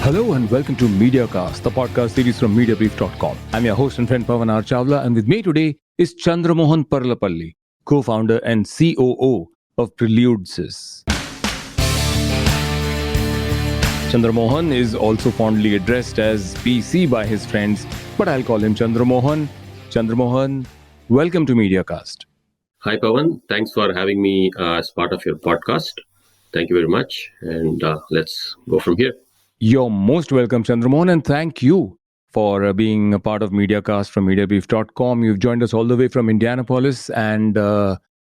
Hello and welcome to MediaCast, the podcast series from Mediabrief.com. I'm your host and friend Pavan Chawla, and with me today is Chandramohan Parlapalli, co-founder and COO of Preludesys. Chandramohan is also fondly addressed as PC by his friends, but I'll call him Chandramohan. Chandramohan, welcome to MediaCast. Hi, Pavan. Thanks for having me as part of your podcast. Thank you very much. And let's go from here. You're most welcome, Chandramohan, and thank you for being a part of MediaCast from Mediabrief.com. You've joined us all the way from Indianapolis, and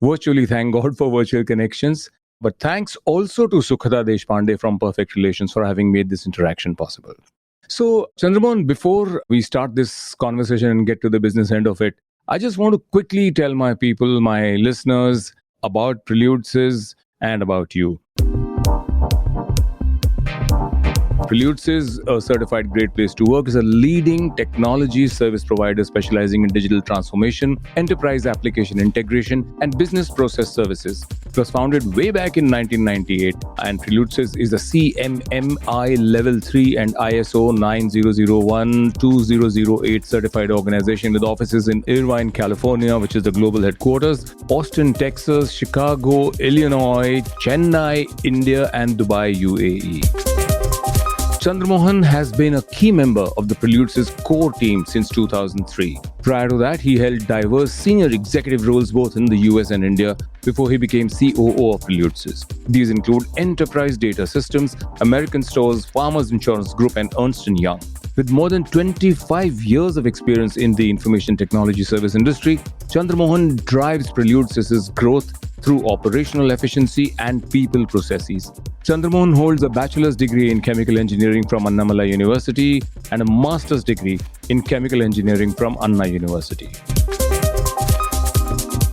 virtually thank God for virtual connections. But thanks also to Sukhata Deshpande from Perfect Relations for having made this interaction possible. So, Chandramohan, before we start this conversation and get to the business end of it, I just want to quickly tell my people, my listeners, about Preludesys and about you. Preludesys, a certified great place to work, is a leading technology service provider specializing in digital transformation, enterprise application integration, and business process services. It was founded way back in 1998, and Preludesys is a CMMI Level 3 and ISO 9001-2008 certified organization with offices in Irvine, California, which is the global headquarters, Austin, Texas, Chicago, Illinois, Chennai, India, and Dubai, UAE. Chandramohan has been a key member of the Preludesys core team since 2003. Prior to that, he held diverse senior executive roles both in the US and India before he became COO of Preludesys. These include Enterprise Data Systems, American Stores, Farmers Insurance Group, and Ernst & Young. With more than 25 years of experience in the information technology service industry, Chandramohan drives Preludesys' growth through operational efficiency and people processes. Chandramohan holds a bachelor's degree in chemical engineering from Annamalai University and a master's degree in chemical engineering from Anna University.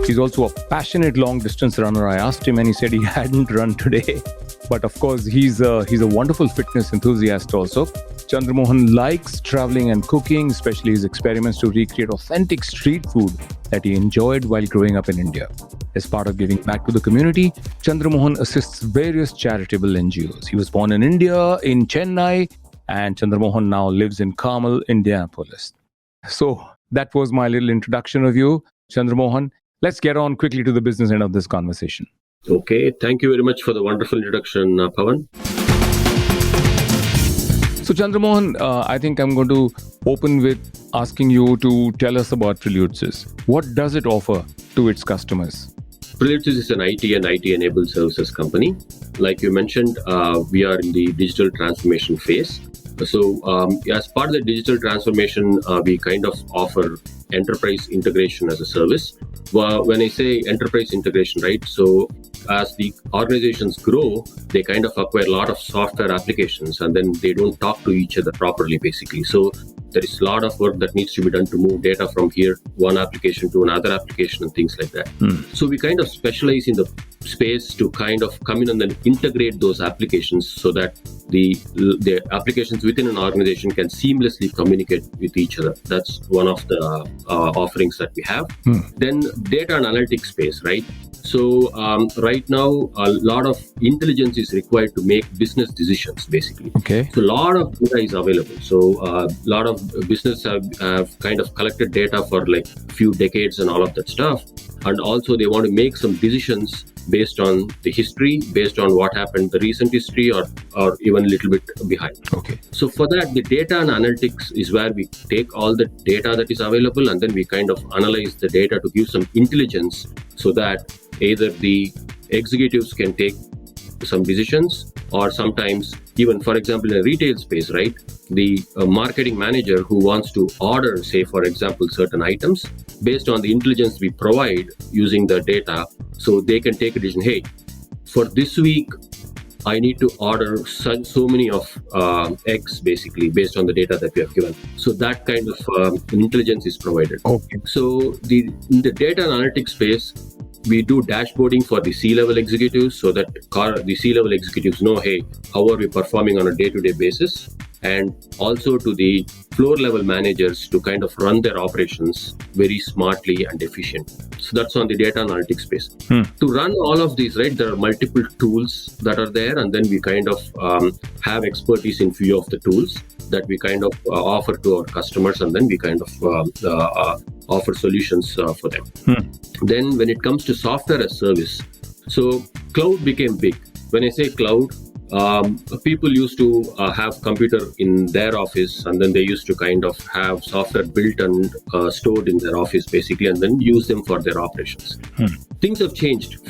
He's also a passionate long-distance runner. I asked him and he said he hadn't run today. But of course, he's a wonderful fitness enthusiast also. Chandramohan likes traveling and cooking, especially his experiments to recreate authentic street food that he enjoyed while growing up in India. As part of giving back to the community, Chandramohan assists various charitable NGOs. He was born in India, in Chennai, and Chandramohan now lives in Carmel, Indianapolis. So that was my little introduction of you, Chandramohan. Let's get on quickly to the business end of this conversation. Okay. Thank you very much for the wonderful introduction, Pavan. So, Chandramohan, I think I'm going to open with asking you to tell us about Preludesys. What does it offer to its customers? Preludesys is an IT and IT-enabled services company. Like you mentioned, we are in the digital transformation phase. So, as part of the digital transformation, we kind of offer enterprise integration as a service. When I say enterprise integration, right? So, as the organizations grow, they kind of acquire a lot of software applications and then they don't talk to each other properly, basically. So there is a lot of work that needs to be done to move data from here, one application to another application and things like that. So we kind of specialize in the space to kind of come in and then integrate those applications so that the applications within an organization can seamlessly communicate with each other. That's one of the offerings that we have. Then data and analytics space, right? So right now, a lot of intelligence is required to make business decisions, basically. Okay. So a lot of data is available. So a lot of business have kind of collected data for like a few decades and all of that stuff. And also they want to make some decisions based on the history, based on what happened, the recent history, or even a little bit behind. Okay. So for that, the data and analytics is where we take all the data that is available and then we kind of analyze the data to give some intelligence so that either the executives can take some decisions or sometimes even, for example, in a retail space, right? The marketing manager who wants to order, say, for example, certain items based on the intelligence we provide using the data, so they can take a decision, hey, for this week, I need to order so many of X, basically, based on the data that we have given. So that kind of intelligence is provided. Okay. So in the data analytics space, we do dashboarding for the C-level executives so that the C-level executives know, hey, how are we performing on a day-to-day basis? and also to the floor level managers to kind of run their operations very smartly and efficient. So that's on the data analytics space. To run all of these, right, there are multiple tools that are there, and then we kind of have expertise in few of the tools that we kind of offer to our customers, and then we kind of offer solutions for them. Then when it comes to software as service, so cloud became big. When I say cloud, people used to have computer in their office, and then they used to kind of have software built and stored in their office basically, and then use them for their operations. Things have changed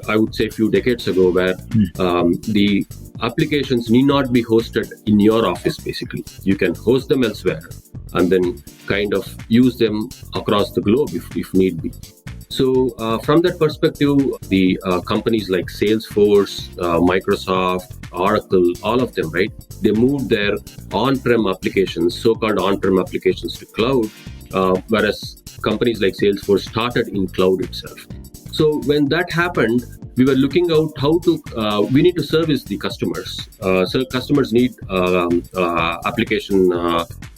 I would say few decades ago, where the applications need not be hosted in your office basically. You can host them elsewhere and then kind of use them across the globe if need be. So from that perspective, the companies like Salesforce, Microsoft, Oracle, all of them, right, they moved their on-prem applications, so-called on-prem applications, to cloud, whereas companies like Salesforce started in cloud itself. So when that happened, we were looking out how to, we need to service the customers. So customers need application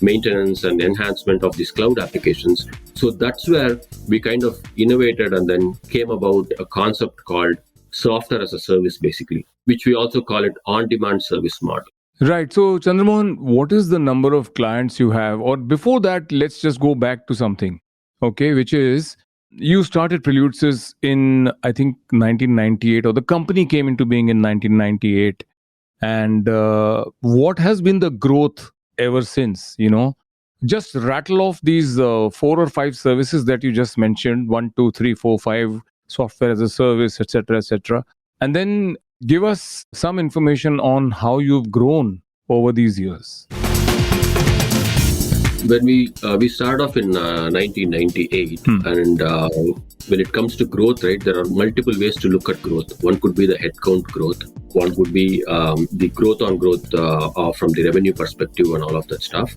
maintenance and enhancement of these cloud applications. So that's where we kind of innovated and then came about a concept called software as a service, basically, which we also call it on-demand service model. Right. So, Chandramohan, what is the number of clients you have? Or before that, let's just go back to something, okay, which is, you started Preludesys in, I think, 1998, or the company came into being in 1998. And what has been the growth ever since? Just rattle off these 4 or 5 services that you just mentioned, 1, 2, 3, 4, 5, software as a service, etc., and then give us some information on how you've grown over these years. When we started off in 1998, and when it comes to growth, right, there are multiple ways to look at growth. One could be the headcount growth. One could be the growth on growth from the revenue perspective and all of that stuff.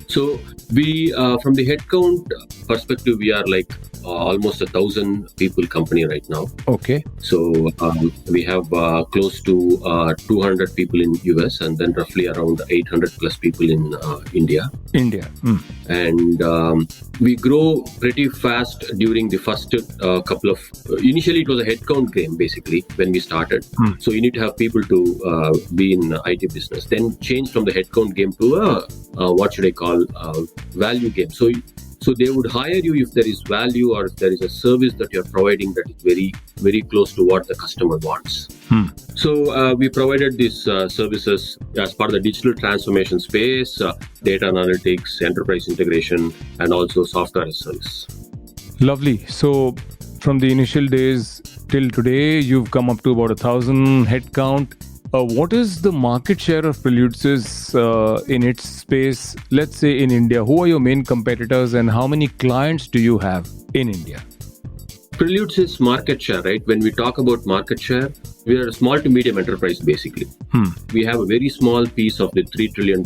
So we, from the headcount perspective, we are like almost 1,000 people company right now. Okay. So we have close to 200 people in US, and then roughly around 800 plus people in India. And we grow pretty fast during the first couple of, initially it was a headcount game basically when we started. So you need to have people to be in IT business. Then change from the headcount game to what should I call value game. So they would hire you if there is value or if there is a service that you're providing that is very, very close to what the customer wants. So we provided these services as part of the digital transformation space, data analytics, enterprise integration, and also software as a service. Lovely. So from the initial days till today, you've come up to about 1,000 headcount. What is the market share of Preludesys in its space, let's say in India? Who are your main competitors and how many clients do you have in India? Preludesys market share, right? When we talk about market share, we are a small to medium enterprise basically. We have a very small piece of the $3 trillion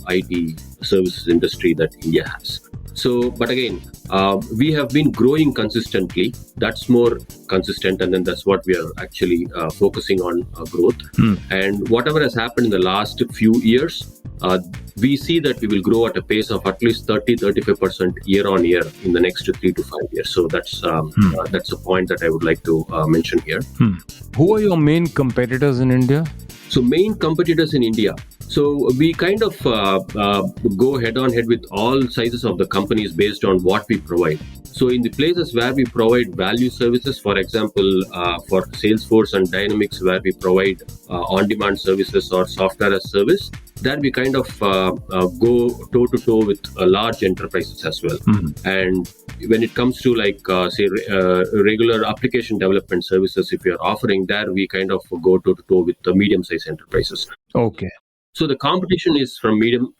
IT services industry that India has. So, but again, we have been growing consistently. That's more consistent, and then that's what we are actually focusing on growth. And whatever has happened in the last few years, we see that we will grow at a pace of at least 30-35% year on year in the next 3 to 5 years. So that's a point that I would like to mention here. Who are your main competitors in India? So main competitors in India. So we kind of go head on head with all sizes of the companies based on what we provide. So in the places where we provide value services, for example, for Salesforce and Dynamics, where we provide on-demand services or software as service, there we kind of go toe-to-toe with large enterprises as well. And when it comes to like, say, regular application development services, if you're offering there, we kind of go toe-to-toe with the medium-sized enterprises. Okay. So the competition is from medium,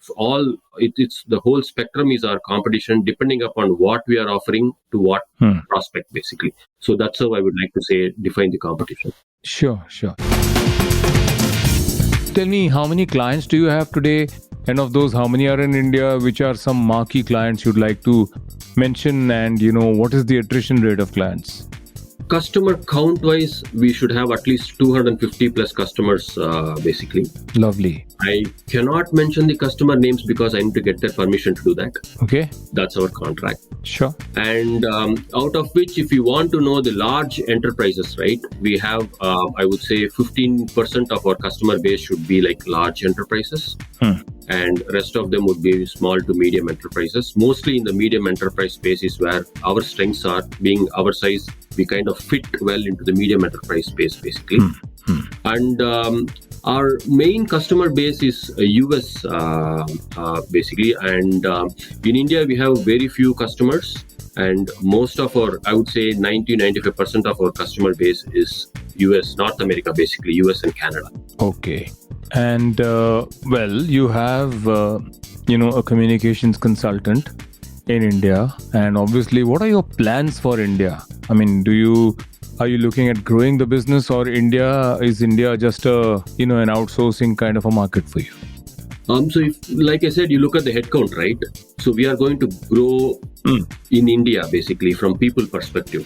it's the whole spectrum is our competition, depending upon what we are offering to what prospect, basically. So that's how I would like to say, define the competition. Sure. Tell me, how many clients do you have today? And of those, how many are in India? Which are some marquee clients you'd like to mention? And, what is the attrition rate of clients? Customer count wise, we should have at least 250 plus customers, basically. Lovely. I cannot mention the customer names because I need to get their permission to do that. Okay. That's our contract. Sure. And out of which, if you want to know the large enterprises, right, we have, I would say 15% of our customer base should be like large enterprises. And rest of them would be small to medium enterprises. Mostly in the medium enterprise space is where our strengths are. Being our size, we kind of fit well into the medium enterprise space, basically. And our main customer base is US, basically. And in India, we have very few customers. And most of our, I would say 90-95% of our customer base is US, North America, basically, US and Canada. Okay. And well, you have, a communications consultant in India. And obviously, what are your plans for India? I mean, are you looking at growing the business, or is India just an outsourcing kind of a market for you? So if, like I said, you look at the headcount, right? So we are going to grow in India, basically, from people perspective.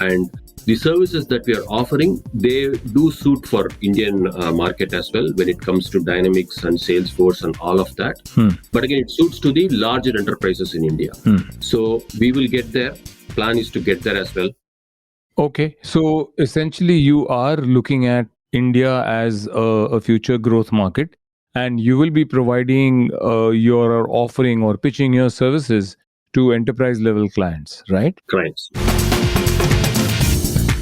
And the services that we are offering, they do suit for Indian market as well when it comes to Dynamics and Salesforce and all of that. But again, it suits to the larger enterprises in India. So we will get there. Plan is to get there as well. Okay. So essentially, you are looking at India as a future growth market, and you will be providing your offering or pitching your services to enterprise level clients, right? Clients.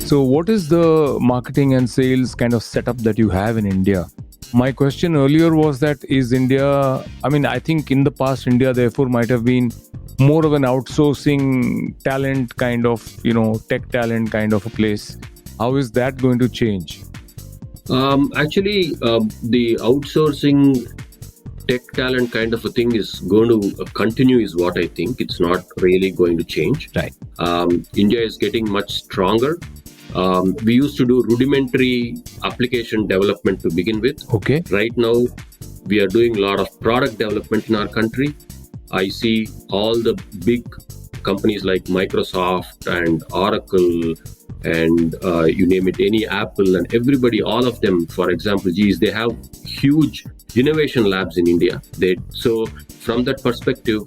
So what is the marketing and sales kind of setup that you have in India? My question earlier was that is India, I think in the past, India therefore might have been more of an outsourcing talent kind of, tech talent kind of a place. How is that going to change? Actually, the outsourcing tech talent kind of a thing is going to continue is what I think. It's not really going to change. Right. India is getting much stronger. We used to do rudimentary application development to begin with. Okay. Right now, we are doing a lot of product development in our country. I see all the big companies like Microsoft and Oracle and you name it, any Apple and everybody, all of them, for example, they have huge innovation labs in India. So from that perspective,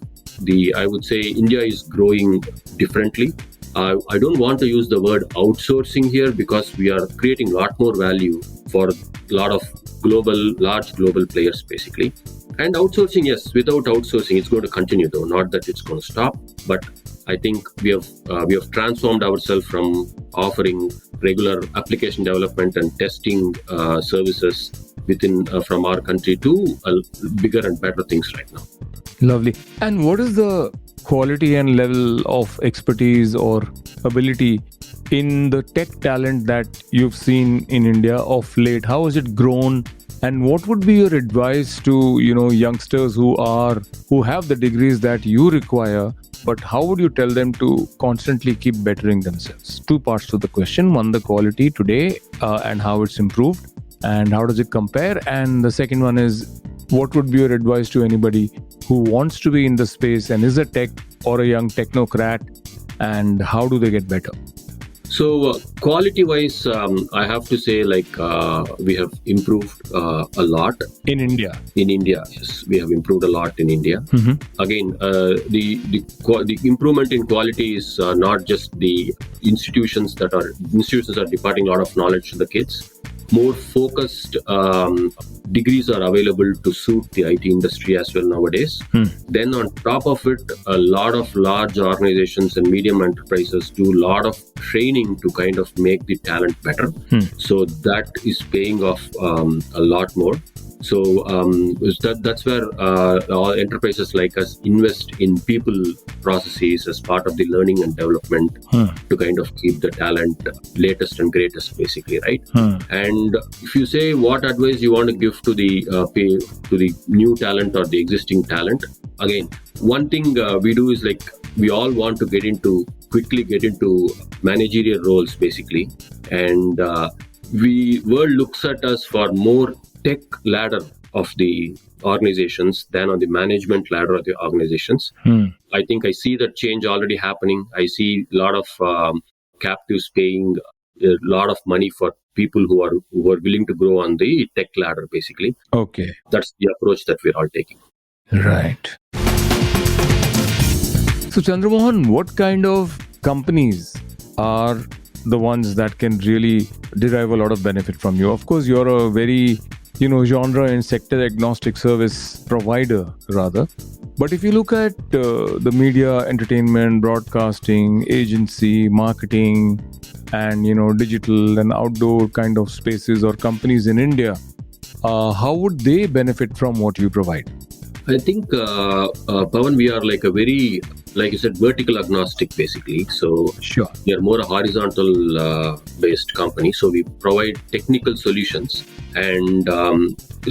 I would say India is growing differently. I don't want to use the word outsourcing here because we are creating a lot more value for a lot of large global players, basically. And outsourcing, yes, without outsourcing, it's going to continue though, not that it's going to stop. But I think we have transformed ourselves from offering regular application development and testing services from our country to bigger and better things right now. Lovely. And what is the quality and level of expertise or ability in the tech talent that you've seen in India of late? How has it grown? And what would be your advice to, youngsters who have the degrees that you require, but how would you tell them to constantly keep bettering themselves? Two parts to the question. One, the quality today and how it's improved and how does it compare? And the second one is, what would be your advice to anybody who wants to be in the space and is a tech or a young technocrat, and how do they get better? So quality-wise, I have to say, we have improved a lot in India. In India, yes, we have improved a lot in India. Again, the improvement in quality is not just the institutions are departing a lot of knowledge to the kids. More focused degrees are available to suit the IT industry as well nowadays. Then on top of it, a lot of large organizations and medium enterprises do a lot of training to kind of make the talent better. So that is paying off a lot more. So that's where all enterprises like us invest in people processes as part of the learning and development to kind of keep the talent latest and greatest, basically, right? And if you say what advice you want to give to the new talent or the existing talent, again, one thing we do is we all want to quickly get into managerial roles, basically, and world looks at us for more tech ladder of the organizations than on the management ladder of the organizations. I think I see that change already happening. I see a lot of captives paying a lot of money for people who are willing to grow on the tech ladder, basically. Okay. That's the approach that we're all taking. Right. So, Chandramohan, what kind of companies are the ones that can really derive a lot of benefit from you? Of course, you're a very, genre and sector agnostic service provider, rather. But if you look at the media, entertainment, broadcasting, agency, marketing, and, digital and outdoor kind of spaces or companies in India, how would they benefit from what you provide? I think, Pavan, we are like a very, like you said, vertical agnostic, basically. So Sure. we are more a horizontal based company. So we provide technical solutions. And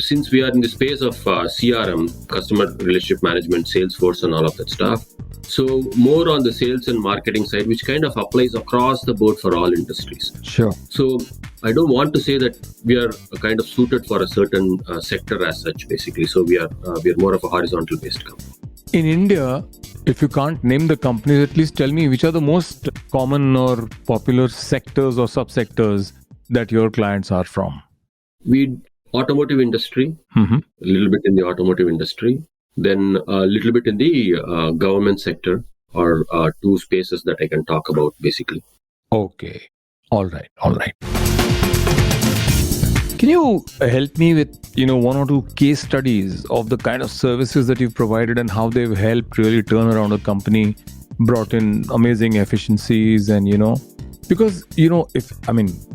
since we are in the space of CRM, customer relationship management, Salesforce, and all of that stuff, so more on the sales and marketing side, which kind of applies across the board for all industries. Sure. So I don't want to say that we are kind of suited for a certain sector as such, basically. So we are more of a horizontal based company. In India, if you can't name the companies, at least tell me which are the most common or popular sectors or subsectors that your clients are from. We automotive industry, Mm-hmm. a little bit in the automotive industry, then a little bit in the government sector, or two spaces that I can talk about, basically. Okay. All right. Can you help me with, one or two case studies of the kind of services that you've provided and how they've helped really turn around a company, brought in amazing efficiencies and, because,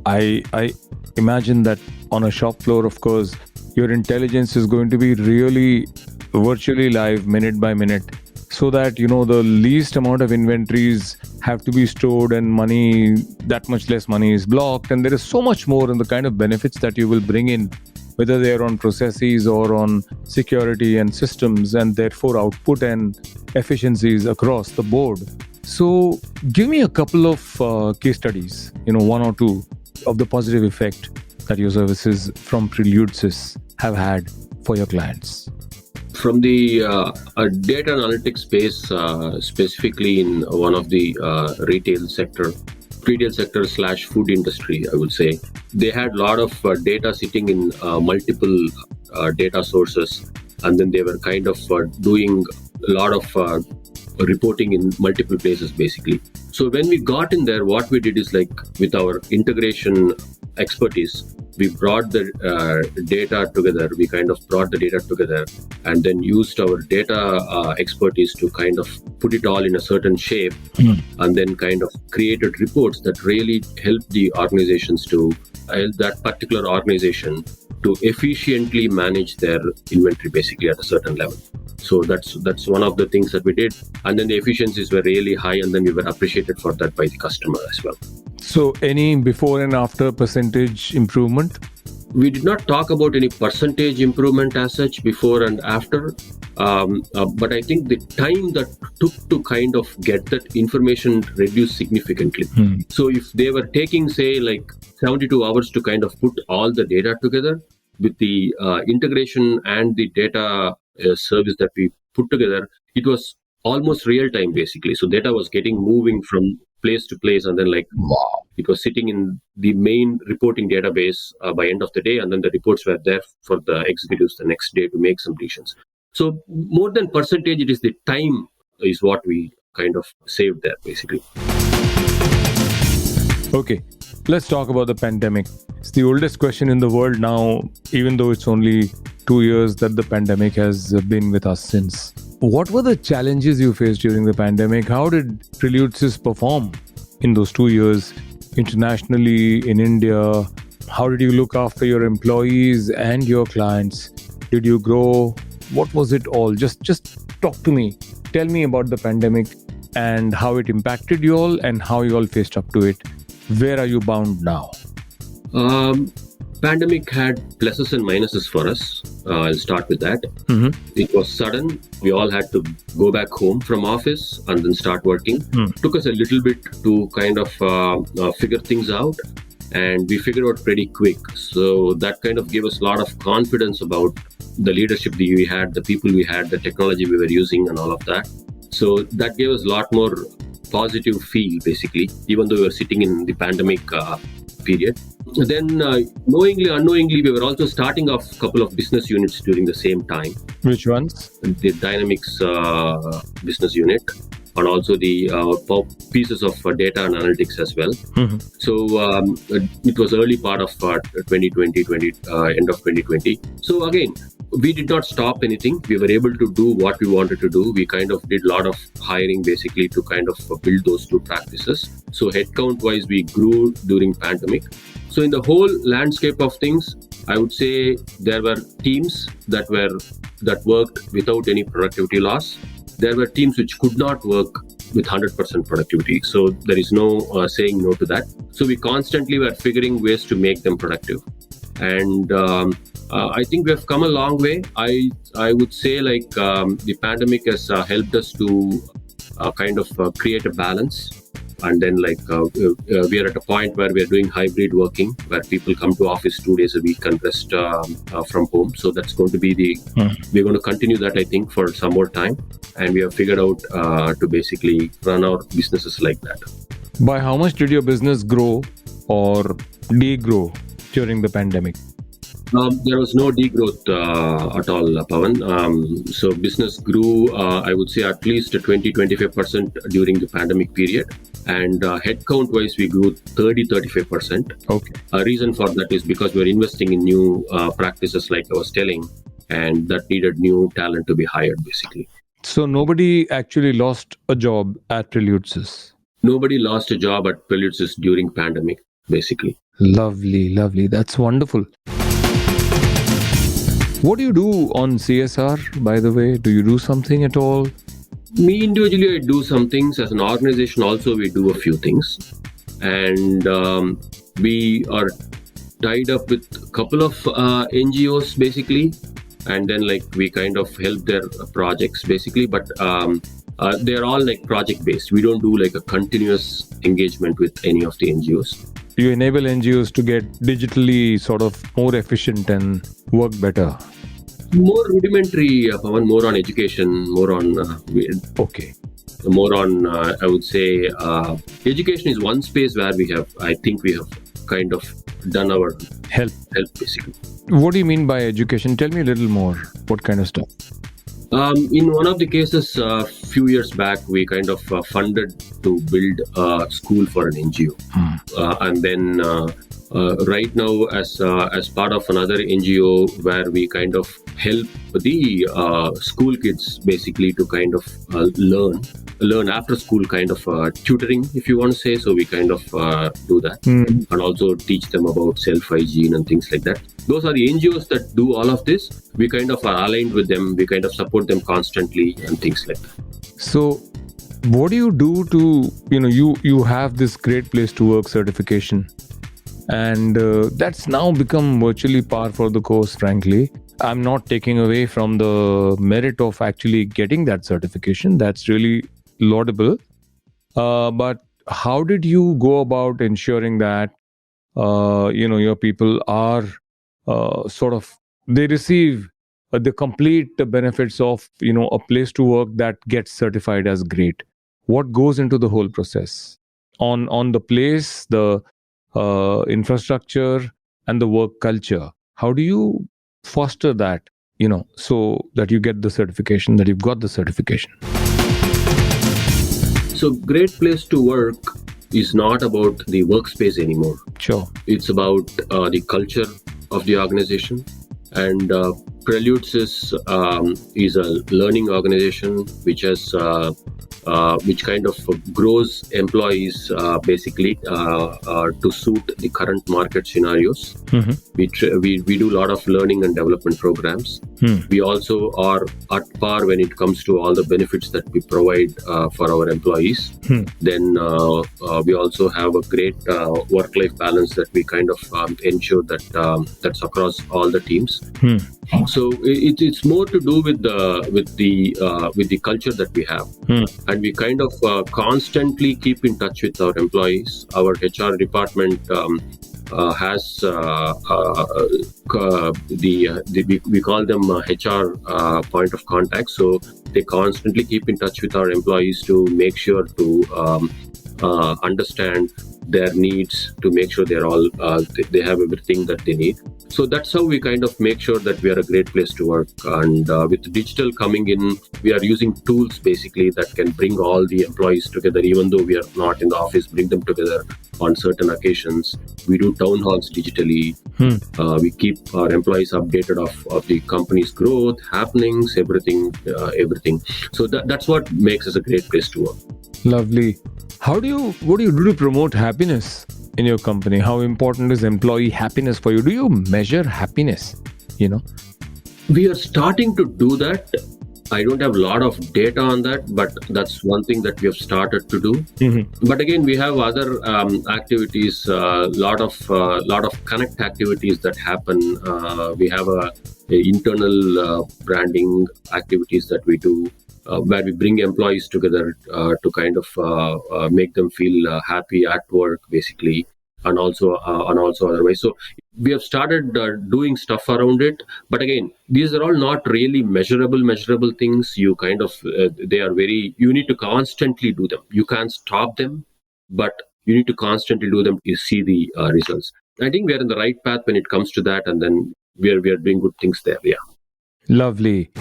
I imagine that on a shop floor, of course, your intelligence is going to be really virtually live minute by minute, so that, the least amount of inventories have to be stored and money, that much less money is blocked. And there is so much more in the kind of benefits that you will bring in, whether they're on processes or on security and systems, and therefore output and efficiencies across the board. So give me a couple of case studies, one or two, of the positive effect that your services from Preludesys have had for your clients. From the data analytics space, specifically in one of the retail sector / food industry, I would say, they had a lot of data sitting in multiple data sources, and then they were kind of doing a lot of reporting in multiple places, basically. So when we got in there, what we did is, like, with our integration expertise, we brought the data together. We kind of brought the data together and then used our data expertise to kind of put it all in a certain shape, and then kind of created reports that really help the organizations to help that particular organization to efficiently manage their inventory, basically, at a certain level. So that's one of the things that we did. And then the efficiencies were really high, and then we were appreciated for that by the customer as well. So any before and after percentage improvement? We did not talk about any percentage improvement as such before and after, but I think the time that took to kind of get that information reduced significantly. So if they were taking, say, like 72 hours to kind of put all the data together, with the integration and the data service that we put together, it was almost real time, basically. So data was getting moving from place to place, and then it was sitting in the main reporting database by end of the day, and then the reports were there for the executives the next day to make some decisions. So more than percentage, it is the time is what we kind of saved there, basically. Okay, let's talk about the pandemic. It's the oldest question in the world now, even though it's only 2 years that the pandemic has been with us since. What were the challenges you faced during the pandemic? How did Preludesys perform in those 2 years internationally, in India? How did you look after your employees and your clients? Did you grow? What was it all? Just talk to me. Tell me about the pandemic and how it impacted you all and how you all faced up to it. Where are you bound now? Pandemic had pluses and minuses for us. I'll start with that. It was sudden. We all had to go back home from office and then start working. Took us a little bit to kind of figure things out, and we figured out pretty quick. So that kind of gave us a lot of confidence about the leadership that we had, the people we had, the technology we were using, and all of that. So that gave us a lot more positive feel, basically, even though we were sitting in the pandemic period. Then, unknowingly, we were also starting off a couple of business units during the same time. Which ones? The Dynamics business unit, and also the pieces of data and analytics as well. So it was early part of 2020, end of 2020. So again, we did not stop anything. We were able to do what we wanted to do. We kind of did a lot of hiring basically to kind of build those two practices. So headcount wise, we grew during pandemic. So in the whole landscape of things, I would say there were teams that worked without any productivity loss. There were teams which could not work with 100% productivity. So there is no saying no to that. So we constantly were figuring ways to make them productive. And I think we have come a long way. I would say the pandemic has helped us to kind of create a balance. And then we are at a point where we are doing hybrid working, where people come to office 2 days a week and rest from home. So that's going to be we're going to continue that, I think, for some more time. And we have figured out to basically run our businesses like that. By how much did your business grow or degrow during the pandemic? There was no degrowth at all, Pavan. So business grew, I would say, at least 20-25% during the pandemic period. And headcount-wise, we grew 30-35%. Okay. A reason for that is because we're investing in new practices, like I was telling, and that needed new talent to be hired, basically. So nobody actually lost a job at Preludesys? Nobody lost a job at Preludesys during pandemic, basically. Lovely, lovely. That's wonderful. What do you do on CSR, by the way? Do you do something at all? Me individually, I do some things. As an organization also, we do a few things. And we are tied up with a couple of NGOs, basically. And then we kind of help their projects, basically. But they're all project-based. We don't do a continuous engagement with any of the NGOs. You enable NGOs to get digitally sort of more efficient and work better. More rudimentary, Pavan, more on education, more on... Okay. More on, I would say, education is one space where I think we have kind of done our help basically. What do you mean by education? Tell me a little more. What kind of stuff? In one of the cases, a few years back, we kind of funded to build a school for an NGO. And then right now, as part of another NGO, where we kind of help the school kids basically to kind of learn after school kind of tutoring, if you want to say. So we kind of do that and also teach them about self-hygiene and things like that. Those are the NGOs that do all of this. We kind of are aligned with them. We kind of support them constantly and things like that. So what do you do to, you have this Great Place to Work certification, and that's now become virtually par for the course, frankly. I'm not taking away from the merit of actually getting that certification. That's really laudable. But how did you go about ensuring that, your people are they receive the complete benefits of, a place to work that gets certified as great? What goes into the whole process on the place, the infrastructure and the work culture? How do you foster that, so that you get the certification, that you've got the certification? So Great Place to Work is not about the workspace anymore. Sure. It's about the culture of the organization. And Preludesys is a learning organization which has which kind of grows employees basically to suit the current market scenarios. We do a lot of learning and development programs. We also are at par when it comes to all the benefits that we provide for our employees. Then we also have a great work-life balance that we kind of ensure that that's across all the teams. So it's more to do with the culture that we have, and we kind of constantly keep in touch with our employees. Our HR department has we call them HR point of contact. So they constantly keep in touch with our employees to make sure to understand their needs, to make sure they're all they have everything that they need. So that's how we kind of make sure that we are a great place to work. And with digital coming in, we are using tools basically that can bring all the employees together, even though we are not in the office, bring them together on certain occasions. We do town halls digitally. We keep our employees updated of the company's growth, happenings, everything. So that's what makes us a great place to work. Lovely. What do you do to promote happiness in your company? How important is employee happiness for you? Do you measure happiness? We are starting to do that. I don't have a lot of data on that, but that's one thing that we have started to do. Mm-hmm. But again, we have other activities, lot of connect activities that happen. We have a internal branding activities that we do, where we bring employees together to kind of make them feel happy at work, basically, and also otherwise. So we have started doing stuff around it, but again, these are all not really measurable things. You kind of they are very. You need to constantly do them. You can't stop them, but you need to constantly do them to see the results. I think we are in the right path when it comes to that, and then we are doing good things there. Yeah, lovely.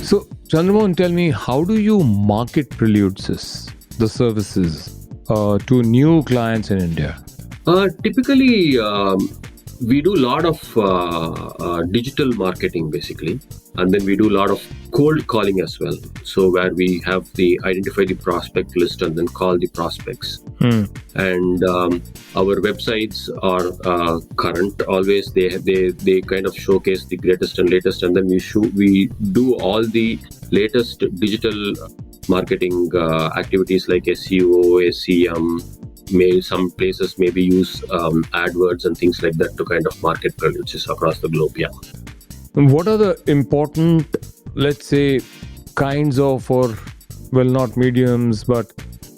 So, Chandramohan, tell me, how do you market Preludesys, the services, to new clients in India? Typically, we do a lot of digital marketing, basically, and then we do a lot of cold calling as well. So where we have identify the prospect list and then call the prospects. And our websites are current always. They kind of showcase the greatest and latest, and then we do all the latest digital marketing activities like SEO, SEM. Some places maybe use AdWords and things like that to kind of market Preludesys across the globe. Yeah. What are the important, let's say, kinds of, or not mediums, but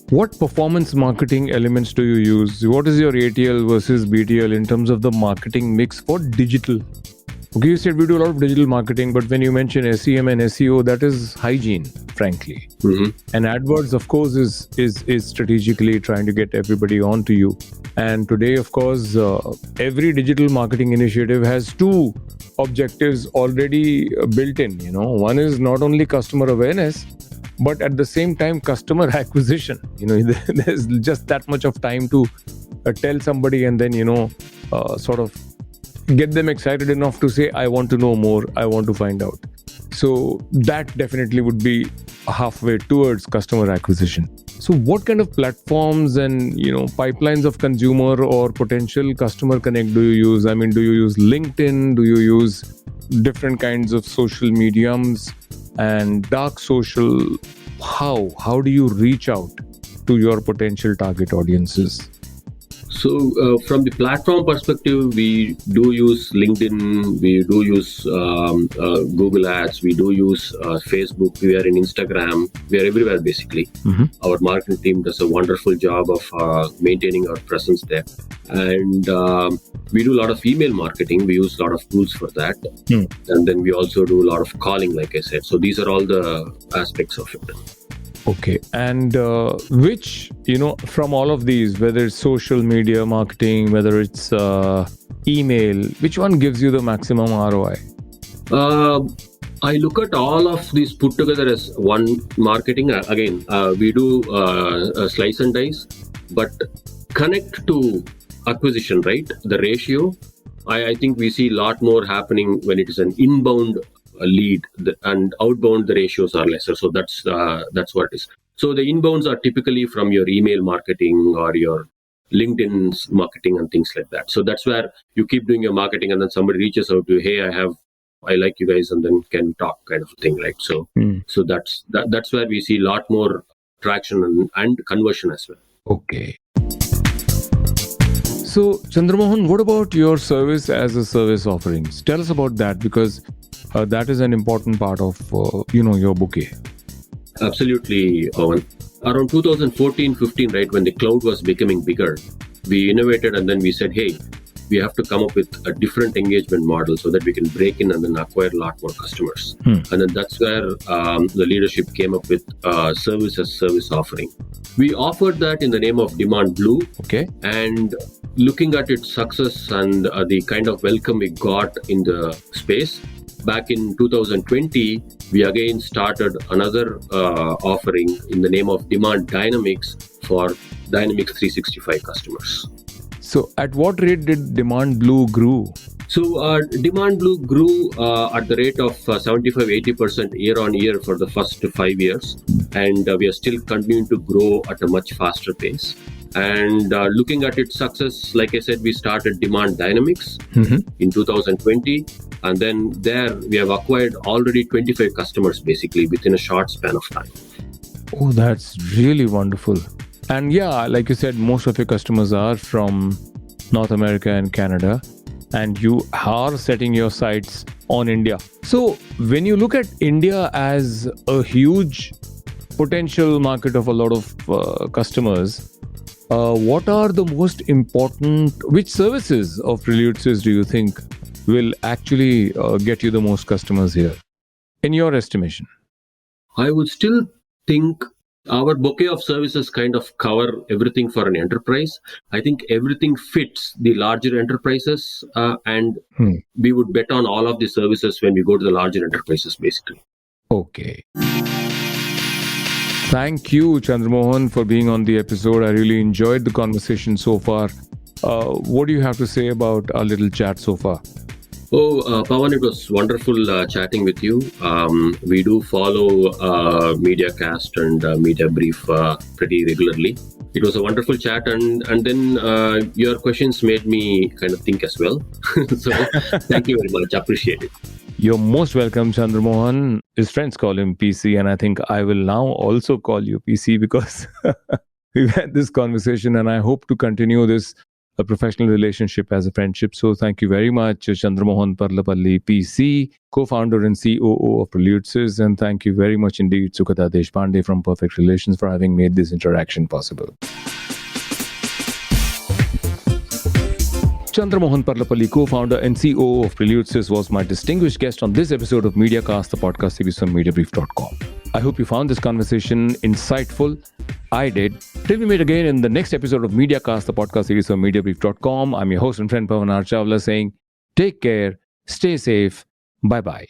what performance marketing elements do you use? What is your ATL versus BTL in terms of the marketing mix for digital? Okay, you said we do a lot of digital marketing, but when you mention SEM and SEO, that is hygiene, frankly. Mm-hmm. And AdWords, of course, is strategically trying to get everybody onto you. And today, of course, every digital marketing initiative has two objectives already built in. One is not only customer awareness, but at the same time, customer acquisition. There's just that much of time to tell somebody and then, sort of get them excited enough to say, I want to know more, I want to find out. So that definitely would be halfway towards customer acquisition. So what kind of platforms and, pipelines of consumer or potential customer connect do you use? I mean, do you use LinkedIn? Do you use different kinds of social mediums and dark social? How do you reach out to your potential target audiences? So from the platform perspective, we do use LinkedIn, we do use Google Ads, we do use Facebook, we are in Instagram, we are everywhere basically. Mm-hmm. Our marketing team does a wonderful job of maintaining our presence there. And we do a lot of email marketing, we use a lot of tools for that. And then we also do a lot of calling, like I said. So these are all the aspects of it. Okay. And which, from all of these, whether it's social media marketing, whether it's email, which one gives you the maximum ROI? I look at all of these put together as one marketing. Again, we do slice and dice, but connect to acquisition, right? The ratio, I think we see a lot more happening when it is an inbound lead, and outbound the ratios are lesser. So that's what it is. So the inbounds are typically from your email marketing or your LinkedIn's marketing and things like that. So that's where you keep doing your marketing and then somebody reaches out to you, hey, I like you guys, and then can talk kind of thing, right? So so that's where we see a lot more traction and conversion as well. Okay. So Chandramohan, what about your service as a service offerings? Tell us about that, because that is an important part of your bouquet. Absolutely, Pavan. Around 2014-15, right, when the cloud was becoming bigger, we innovated and then we said, hey, we have to come up with a different engagement model so that we can break in and then acquire a lot more customers. And then that's where the leadership came up with service as service offering. We offered that in the name of Demand Blue. Okay. And looking at its success and the kind of welcome we got in the space, back in 2020, we again started another offering in the name of Demand Dynamics for Dynamics 365 customers. So at what rate did Demand Blue grew? So Demand Blue grew at the rate of 75-80% year on year for the first 5 years. And we are still continuing to grow at a much faster pace. And looking at its success, like I said, we started Demand Dynamics in 2020. And then there we have acquired already 25 customers basically within a short span of time. Oh, that's really wonderful. And yeah, like you said, most of your customers are from North America and Canada, and you are setting your sights on India. So when you look at India as a huge potential market of a lot of customers, what are the most important, which services of Preludesys do you think will actually get you the most customers here, in your estimation? I would still think our bouquet of services kind of cover everything for an enterprise. I think everything fits the larger enterprises and we would bet on all of the services when we go to the larger enterprises basically. Okay. Thank you, Chandramohan, for being on the episode. I really enjoyed the conversation so far. What do you have to say about our little chat so far? Oh, Pavan, it was wonderful chatting with you. We do follow MediaCast and Mediabrief pretty regularly. It was a wonderful chat, and then your questions made me kind of think as well. So thank you very much. Appreciate it. You're most welcome, Chandramohan. His friends call him PC, and I think I will now also call you PC because we've had this conversation, and I hope to continue this a professional relationship as a friendship. So thank you very much, Chandramohan Parlapalli, PC, co-founder and COO of Preludesys. And thank you very much indeed, Sukata Deshpande from Perfect Relations, for having made this interaction possible. Chandramohan Parlapalli, co-founder and COO of Preludesys, was my distinguished guest on this episode of MediaCast, the podcast series on Mediabrief.com. I hope you found this conversation insightful. I did. Till we meet again in the next episode of MediaCast, the podcast series on Mediabrief.com. I'm your host and friend Pavan Chawla saying, take care, stay safe, bye-bye.